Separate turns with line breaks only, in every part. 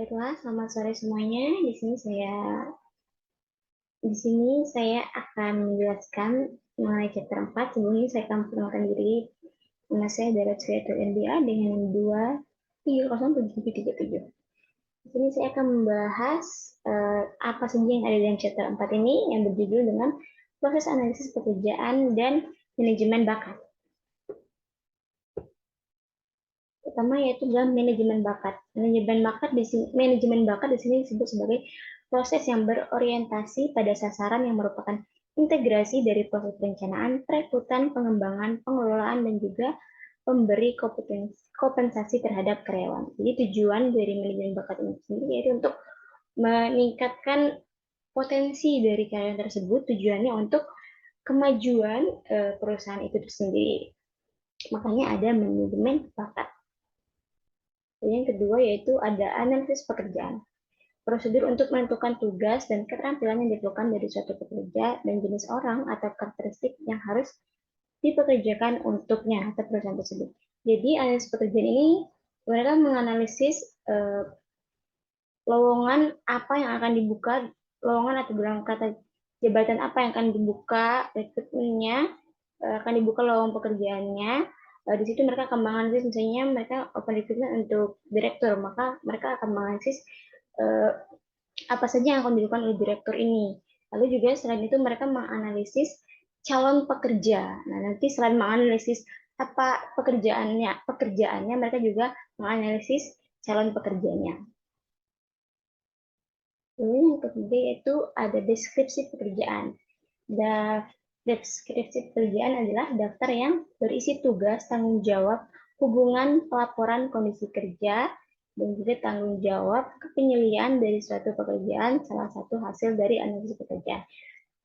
Baiklah, selamat sore semuanya. Di sini saya akan menjelaskan mengenai chapter 4. Sebelumnya saya akan perkenalkan diri. Nama saya adalah Suyatu MBA dengan 2307737. Di sini saya akan membahas apa saja yang ada dalam chapter 4 ini yang berjudul dengan proses analisis pekerjaan dan manajemen bakat. Pertama yaitu dalam manajemen bakat. Manajemen bakat di sini disebut sebagai proses yang berorientasi pada sasaran yang merupakan integrasi dari proses perencanaan, perekrutan, pengembangan, pengelolaan, dan juga pemberi kompensasi terhadap karyawan. Jadi tujuan dari manajemen bakat ini sendiri yaitu untuk meningkatkan potensi dari karyawan tersebut, tujuannya untuk kemajuan perusahaan itu sendiri. Makanya ada manajemen bakat. Yang kedua yaitu ada analisis pekerjaan. Prosedur untuk menentukan tugas dan keterampilan yang diperlukan dari suatu pekerja dan jenis orang atau karakteristik yang harus dipekerjakan untuknya atau perusahaan tersebut. Jadi analisis pekerjaan ini mereka menganalisis lowongan apa yang akan dibuka, lowongan atau dalam kata jabatan apa yang akan dibuka, rekrutmennya, akan dibuka lowongan pekerjaannya. Di situ mereka akan menganalisis, misalnya mereka open recruitment untuk direktur, maka mereka akan menganalisis apa saja yang akan dilakukan oleh direktur ini. Lalu juga selain itu mereka menganalisis calon pekerja. Nah, nanti selain menganalisis apa pekerjaannya mereka juga menganalisis calon pekerjanya. Lalu yang ketiga yaitu ada deskripsi pekerjaan. Deskripsi pekerjaan adalah daftar yang berisi tugas, tanggung jawab, hubungan, pelaporan kondisi kerja, dan juga tanggung jawab kepenyelidikan dari suatu pekerjaan, salah satu hasil dari analisis pekerjaan.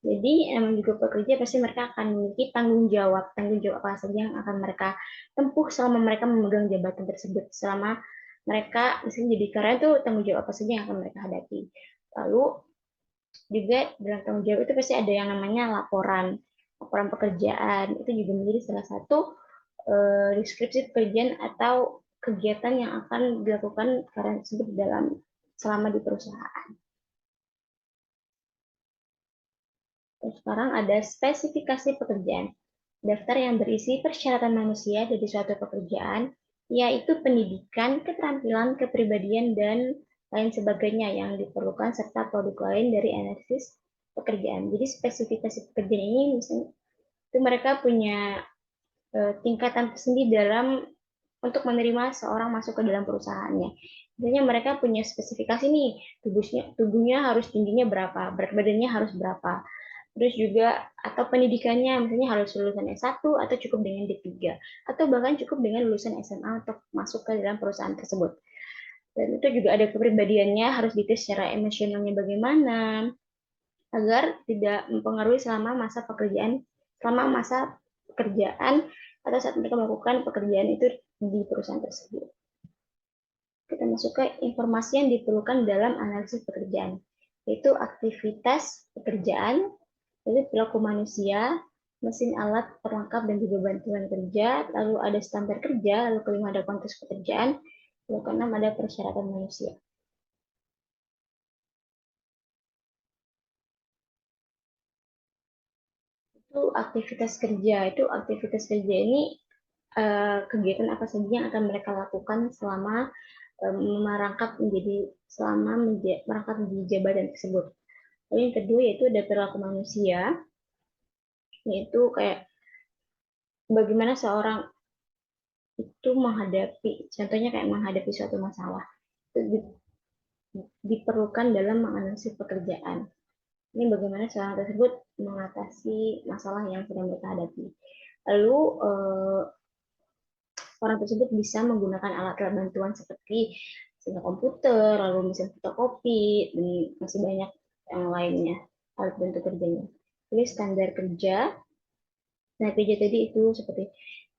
Jadi, emang juga pekerja pasti mereka akan memiliki tanggung jawab apa saja yang akan mereka tempuh selama mereka memegang jabatan tersebut, selama mereka misalnya jadi karyawan itu tanggung jawab apa saja yang akan mereka hadapi. Lalu juga dalam tanggung jawab itu pasti ada yang namanya laporan pekerjaan, itu juga menjadi salah satu deskripsi pekerjaan atau kegiatan yang akan dilakukan karyawan tersebut selama di perusahaan. Terus sekarang ada spesifikasi pekerjaan, daftar yang berisi persyaratan manusia dari suatu pekerjaan, yaitu pendidikan, keterampilan, kepribadian, dan lain sebagainya yang diperlukan serta produk lain dari analisis pekerjaan. Jadi spesifikasi pekerjaan ini misalnya itu mereka punya tingkatan tersendiri untuk menerima seorang masuk ke dalam perusahaannya. Misalnya mereka punya spesifikasi nih, tubuhnya harus tingginya berapa, berat badannya harus berapa. Terus juga atau pendidikannya misalnya harus lulusan S1 atau cukup dengan D3 atau bahkan cukup dengan lulusan SMA untuk masuk ke dalam perusahaan tersebut. Dan itu juga ada kepribadiannya, harus dites secara emosionalnya bagaimana agar tidak mempengaruhi selama masa pekerjaan atau saat mereka melakukan pekerjaan itu di perusahaan tersebut. Kita masuk ke informasi yang diperlukan dalam analisis pekerjaan, yaitu aktivitas pekerjaan, lalu perilaku manusia, mesin alat, perlengkap, dan juga bantuan kerja, lalu ada standar kerja, lalu kelima ada konteks pekerjaan, lalu keenam ada persyaratan manusia. Itu aktivitas kerja ini kegiatan apa saja yang akan mereka lakukan selama merangkap menjadi jabatan tersebut. Lalu yang kedua yaitu ada perilaku manusia, yaitu kayak bagaimana seorang itu contohnya kayak menghadapi suatu masalah. Itu diperlukan dalam menganalisis pekerjaan. Ini bagaimana seorang tersebut mengatasi masalah yang sedang mereka hadapi. Lalu orang tersebut bisa menggunakan alat-alat bantuan seperti mesin komputer, lalu mesin fotokopi, dan masih banyak yang lainnya, alat bantu kerjanya. Jadi standar kerja, tadi itu seperti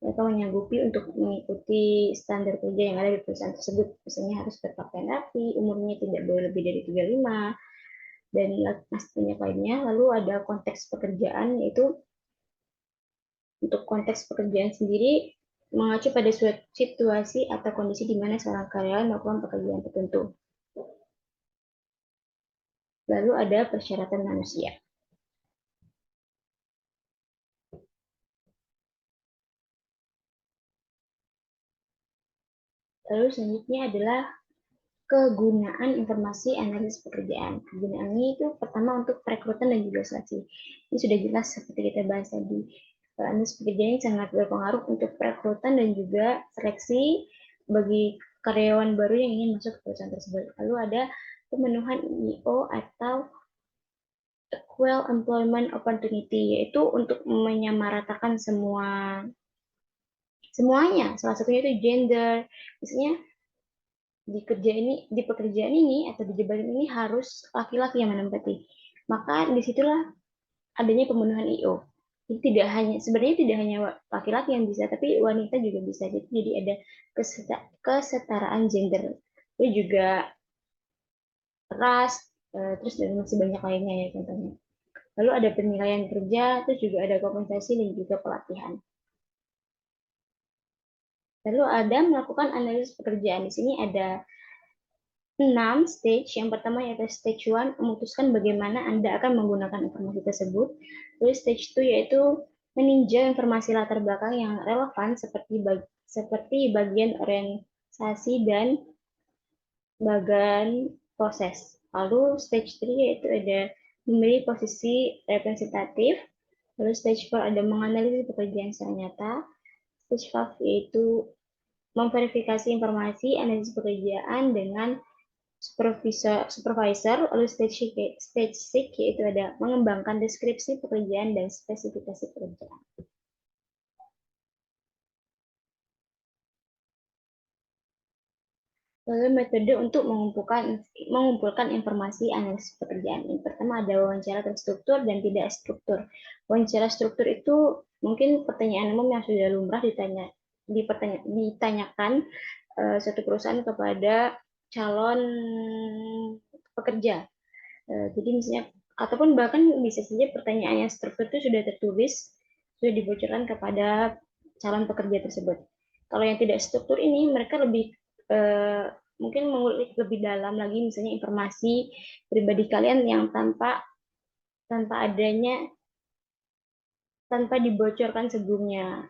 mereka menyanggupi untuk mengikuti standar kerja yang ada di perusahaan tersebut. Misalnya harus berpakaian rapi, umurnya tidak boleh lebih dari 35, dan masih banyak lainnya. Lalu ada konteks pekerjaan, yaitu untuk konteks pekerjaan sendiri mengacu pada suatu situasi atau kondisi di mana seorang karyawan melakukan pekerjaan tertentu. Lalu ada persyaratan manusia. Lalu selanjutnya adalah kegunaan informasi analisis pekerjaan. Kegunaannya itu pertama untuk perekrutan dan juga seleksi. Ini sudah jelas seperti kita bahas tadi. Analisis pekerjaan sangat berpengaruh untuk perekrutan dan juga seleksi bagi karyawan baru yang ingin masuk ke perusahaan tersebut. Lalu ada pemenuhan EO atau Equal Employment Opportunity, yaitu untuk menyamaratakan semuanya. Salah satunya itu gender. Misalnya di pekerjaan ini atau di jabatan ini harus laki-laki yang menempati. Maka disitulah adanya pemenuhan IO. Jadi tidak hanya sebenarnya tidak hanya laki-laki yang bisa, tapi wanita juga bisa. Jadi ada kesetaraan gender. Itu juga ras, terus dan masih banyak lainnya ya contohnya. Lalu ada penilaian kerja, terus juga ada kompensasi dan juga pelatihan. Lalu ada melakukan analisis pekerjaan. Di sini ada 6 stage. Yang pertama yaitu stage 1, memutuskan bagaimana Anda akan menggunakan informasi tersebut. Lalu stage 2 yaitu meninjau informasi latar belakang yang relevan seperti bagian organisasi dan bagian proses. Lalu stage 3 yaitu ada memilih posisi representatif. Lalu stage 4 ada menganalisis pekerjaan secara nyata. Stage 5 yaitu memverifikasi informasi analisis pekerjaan dengan supervisor. Lalu stage 6 yaitu ada mengembangkan deskripsi pekerjaan dan spesifikasi pekerjaan. Lalu metode untuk mengumpulkan informasi analisis pekerjaan. Yang pertama ada wawancara terstruktur dan tidak struktur. Wawancara struktur itu mungkin pertanyaan umum yang sudah lumrah ditanyakan suatu perusahaan kepada calon pekerja. Jadi misalnya ataupun bahkan bisa saja pertanyaan yang struktur itu sudah tertulis, sudah dibocorkan kepada calon pekerja tersebut. Kalau yang tidak struktur ini mereka lebih mungkin mengulik lebih dalam lagi misalnya informasi pribadi kalian yang tanpa dibocorkan sebelumnya.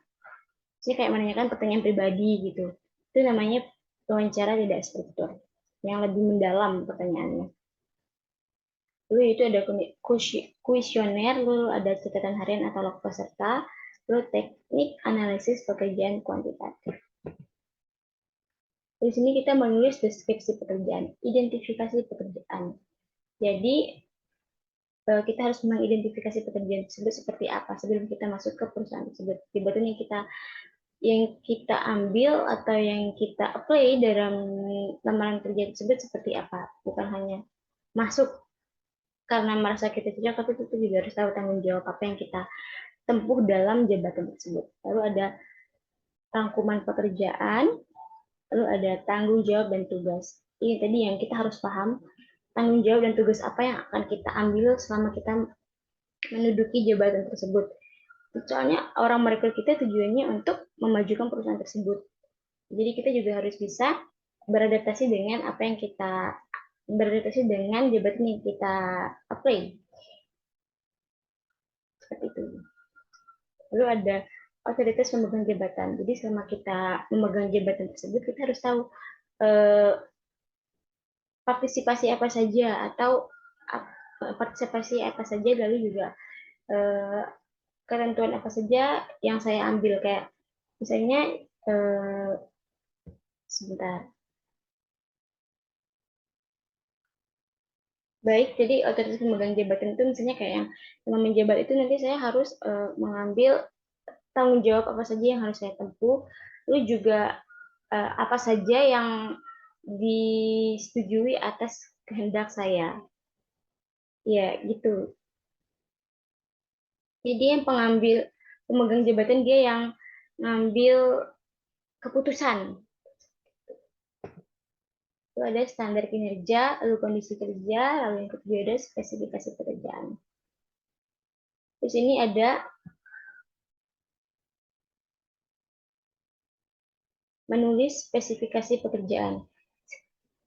Jadi kayak menanyakan pertanyaan pribadi gitu. Itu namanya wawancara tidak struktur, yang lebih mendalam pertanyaannya. Lalu itu ada kuesioner, lalu ada catatan harian atau log peserta, lalu teknik analisis pekerjaan kuantitatif. Di sini kita menulis deskripsi pekerjaan, identifikasi pekerjaan. Jadi kita harus mengidentifikasi pekerjaan tersebut seperti apa sebelum kita masuk ke perusahaan tersebut. Jabatan yang kita ambil atau yang kita apply dalam lamaran kerja tersebut seperti apa, bukan hanya masuk karena merasa kita cocok, tapi kita juga harus tahu tanggung jawab apa yang kita tempuh dalam jabatan tersebut. Lalu ada rangkuman pekerjaan, lalu ada tanggung jawab dan tugas. Ini tadi yang kita harus paham, tanggung jawab dan tugas apa yang akan kita ambil selama kita menduduki jabatan tersebut. Soalnya orang merekrut kita tujuannya untuk memajukan perusahaan tersebut. Jadi kita juga harus bisa beradaptasi dengan jabatan yang kita apply. Seperti itu. Lalu ada otoritas memegang jabatan. Jadi selama kita memegang jabatan tersebut, kita harus tahu partisipasi apa saja atau partisipasi apa saja, lalu juga ketentuan apa saja yang saya ambil, kayak misalnya sebentar. Baik, jadi otoritas pemegang jabatan itu misalnya kayak yang selama menjabat itu nanti saya harus mengambil tanggung jawab apa saja yang harus saya tempuh, lalu juga apa saja yang disetujui atas kehendak saya. Ya, gitu. Jadi yang pemegang jabatan dia yang ngambil keputusan. Itu ada standar kinerja, lalu kondisi kerja, lalu yang kedua ada spesifikasi pekerjaan. Di sini ada menulis spesifikasi pekerjaan.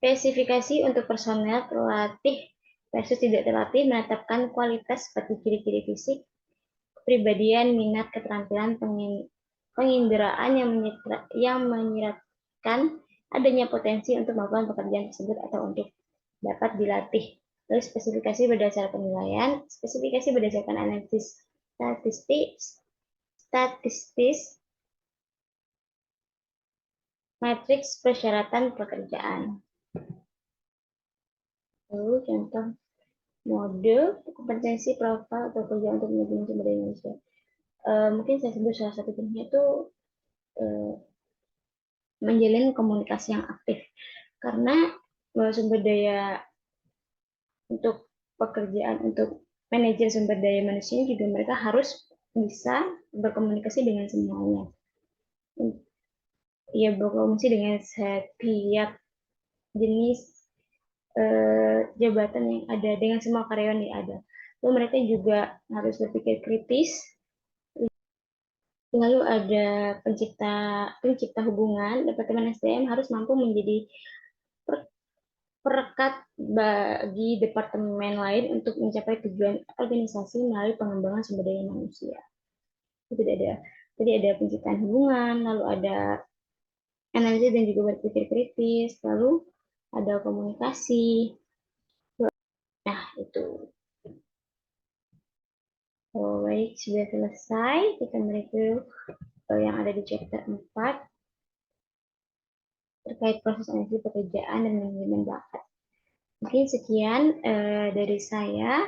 Spesifikasi untuk personel, pelatih, versus tidak terlatih menetapkan kualitas seperti ciri-ciri fisik, kepribadian, minat, keterampilan, penginderaan yang menyiratkan adanya potensi untuk melakukan pekerjaan tersebut atau untuk dapat dilatih. Lalu spesifikasi berdasarkan penilaian, spesifikasi berdasarkan analisis statistis, matriks persyaratan pekerjaan. Lalu contoh mode kompetensi profil pekerja untuk manajemen sumber daya manusia. Mungkin saya sebut salah satu contohnya itu menjalin komunikasi yang aktif, karena sumber daya untuk pekerjaan untuk manajer sumber daya manusia juga mereka harus bisa berkomunikasi dengan semuanya. Ya, berkomunikasi dengan setiap jenis jabatan yang ada, dengan semua karyawan yang ada. Lalu mereka juga harus berpikir kritis. Lalu ada pencipta hubungan, Departemen SDM harus mampu menjadi perekat bagi departemen lain untuk mencapai tujuan organisasi melalui pengembangan sumber daya manusia. Jadi ada penciptaan hubungan, lalu ada analisis dan juga berpikir kritis, lalu ada komunikasi. Nah, itu. Baik, sudah selesai. Kita mereview yang ada di chapter 4 terkait proses analisis pekerjaan dan manajemen bakat. Mungkin sekian dari saya.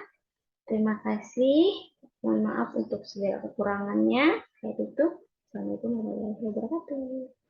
Terima kasih. Mohon maaf untuk segala kekurangannya. Saya tutup. Assalamualaikum warahmatullahi wabarakatuh.